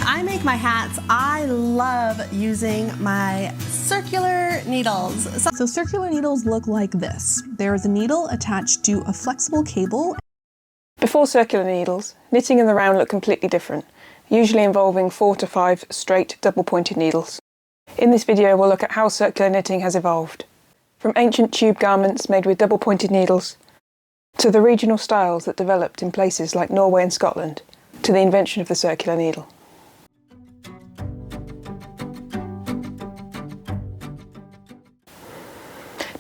I make my hats, I love using my circular needles. So circular needles look like this. There is a needle attached to a flexible cable. Before circular needles, knitting in the round looked completely different, usually involving 4 to 5 straight double-pointed needles. In this video we'll look at how circular knitting has evolved, from ancient tube garments made with double-pointed needles, to the regional styles that developed in places like Norway and Scotland, to the invention of the circular needle.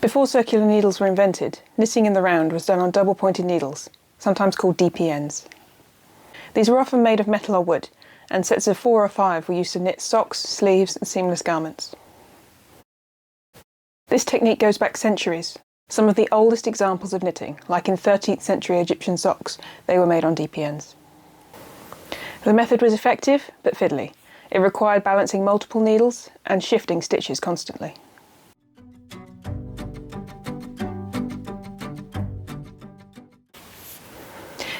Before circular needles were invented, knitting in the round was done on double-pointed needles, sometimes called DPNs. These were often made of metal or wood, and sets of 4 or 5 were used to knit socks, sleeves and seamless garments. This technique goes back centuries. Some of the oldest examples of knitting, like in 13th century Egyptian socks, they were made on DPNs. The method was effective, but fiddly. It required balancing multiple needles and shifting stitches constantly.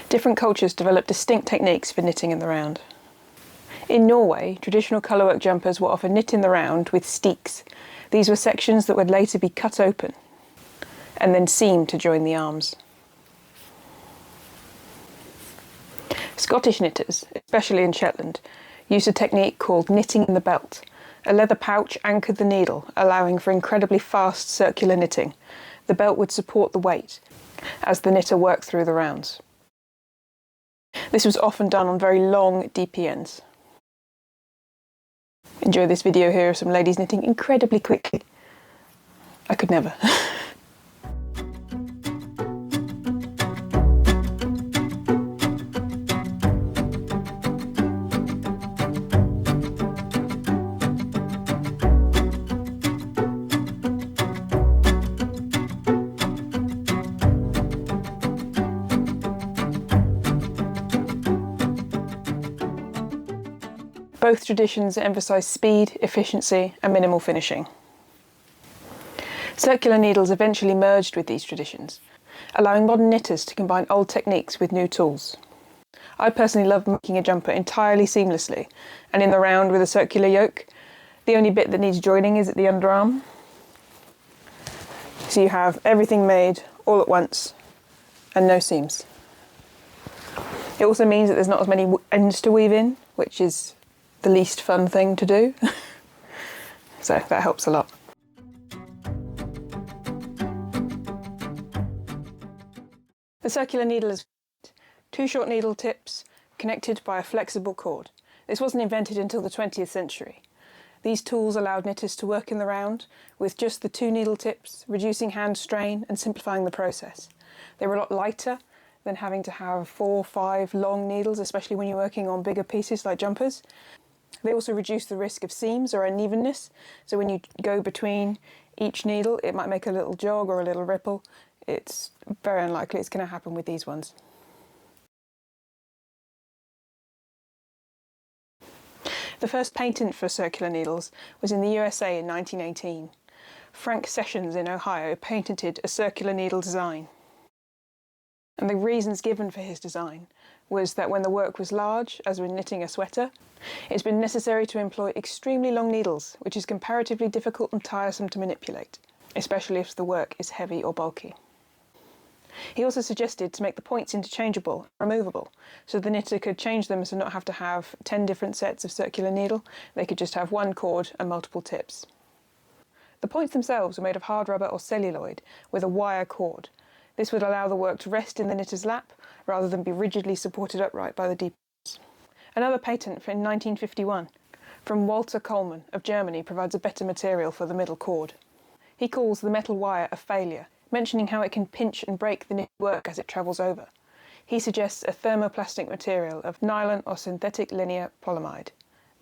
Different cultures developed distinct techniques for knitting in the round. In Norway, traditional colourwork jumpers were often knit in the round with steeks. These were sections that would later be cut open and then seamed to join the arms. Scottish knitters, especially in Shetland, used a technique called knitting in the belt. A leather pouch anchored the needle, allowing for incredibly fast circular knitting. The belt would support the weight as the knitter worked through the rounds. This was often done on very long DPNs. Enjoy this video here of some ladies knitting incredibly quickly. I could never. Both traditions emphasise speed, efficiency and minimal finishing. Circular needles eventually merged with these traditions, allowing modern knitters to combine old techniques with new tools. I personally love making a jumper entirely seamlessly and in the round with a circular yoke. The only bit that needs joining is at the underarm. So you have everything made all at once and no seams. It also means that there's not as many ends to weave in, which is the least fun thing to do. So that helps a lot. The circular needle is 2 short needle tips connected by a flexible cord. This wasn't invented until the 20th century. These tools allowed knitters to work in the round with just the 2 needle tips, reducing hand strain and simplifying the process. They were a lot lighter than having to have 4 or 5 long needles, especially when you're working on bigger pieces like jumpers. They also reduce the risk of seams or unevenness, so when you go between each needle it might make a little jog or a little ripple. It's very unlikely it's going to happen with these ones. The first patent for circular needles was in the USA in 1918. Frank Sessions in Ohio patented a circular needle design. And the reasons given for his design was that when the work was large, as when knitting a sweater, it's been necessary to employ extremely long needles, which is comparatively difficult and tiresome to manipulate, especially if the work is heavy or bulky. He also suggested to make the points interchangeable, removable, so the knitter could change them to not have to have 10 different sets of circular needle. They could just have 1 cord and multiple tips. The points themselves were made of hard rubber or celluloid with a wire cord. This would allow the work to rest in the knitter's lap rather than be rigidly supported upright by the DPNs. Another patent from 1951 from Walter Coleman of Germany provides a better material for the middle cord. He calls the metal wire a failure, mentioning how it can pinch and break the knitted work as it travels over. He suggests a thermoplastic material of nylon or synthetic linear polyamide,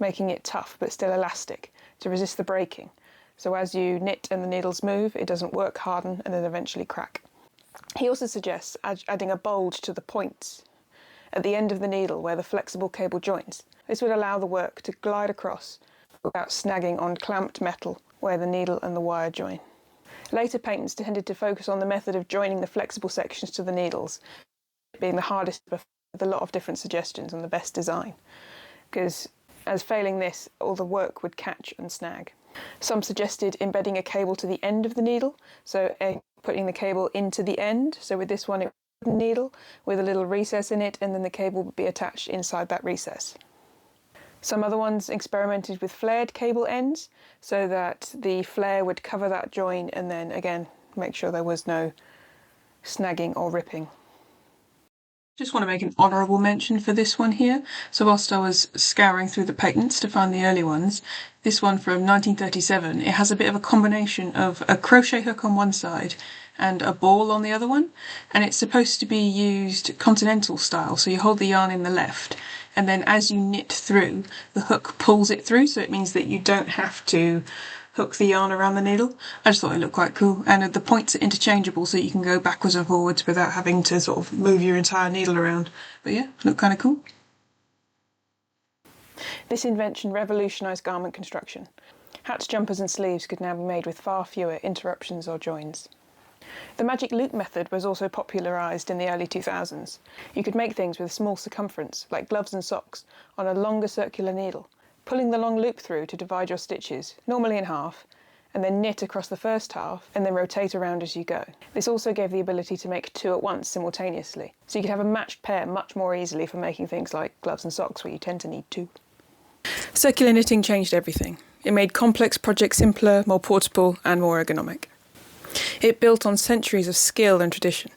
making it tough but still elastic to resist the breaking, so as you knit and the needles move it doesn't work, harden and then eventually crack. He also suggests adding a bulge to the points at the end of the needle where the flexible cable joins. This would allow the work to glide across without snagging on clamped metal where the needle and the wire join. Later patents tended to focus on the method of joining the flexible sections to the needles, being the hardest with a lot of different suggestions on the best design. Because as failing this, all the work would catch and snag. Some suggested embedding a cable to the end of the needle, so putting the cable into the end. So with this one, it was a needle with a little recess in it, and then the cable would be attached inside that recess. Some other ones experimented with flared cable ends, so that the flare would cover that join and then again make sure there was no snagging or ripping. Just want to make an honourable mention for this one here. So whilst I was scouring through the patents to find the early ones, this one from 1937, it has a bit of a combination of a crochet hook on one side and a ball on the other one, and it's supposed to be used continental style, so you hold the yarn in the left, and then as you knit through, the hook pulls it through, so it means that you don't have to hook the yarn around the needle. I just thought it looked quite cool, and the points are interchangeable, so you can go backwards and forwards without having to sort of move your entire needle around. But yeah, looked kind of cool. This invention revolutionised garment construction. Hats, jumpers and sleeves could now be made with far fewer interruptions or joins. The magic loop method was also popularised in the early 2000s. You could make things with a small circumference, like gloves and socks, on a longer circular needle, pulling the long loop through to divide your stitches, normally in half, and then knit across the first half and then rotate around as you go. This also gave the ability to make two at once simultaneously, so you could have a matched pair much more easily for making things like gloves and socks where you tend to need two. Circular knitting changed everything. It made complex projects simpler, more portable and more ergonomic. It built on centuries of skill and tradition,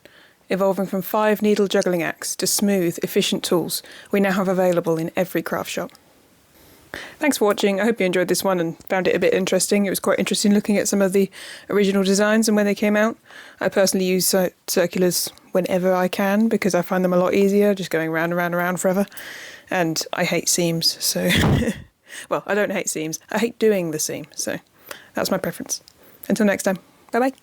evolving from 5 needle juggling acts to smooth, efficient tools we now have available in every craft shop. Thanks for watching. I hope you enjoyed this one and found it a bit interesting. It was quite interesting looking at some of the original designs and when they came out. I personally use circulars whenever I can because I find them a lot easier, just going round and round and round forever. And I hate seams, so... well, I don't hate seams. I hate doing the seam, so that's my preference. Until next time. Bye-bye.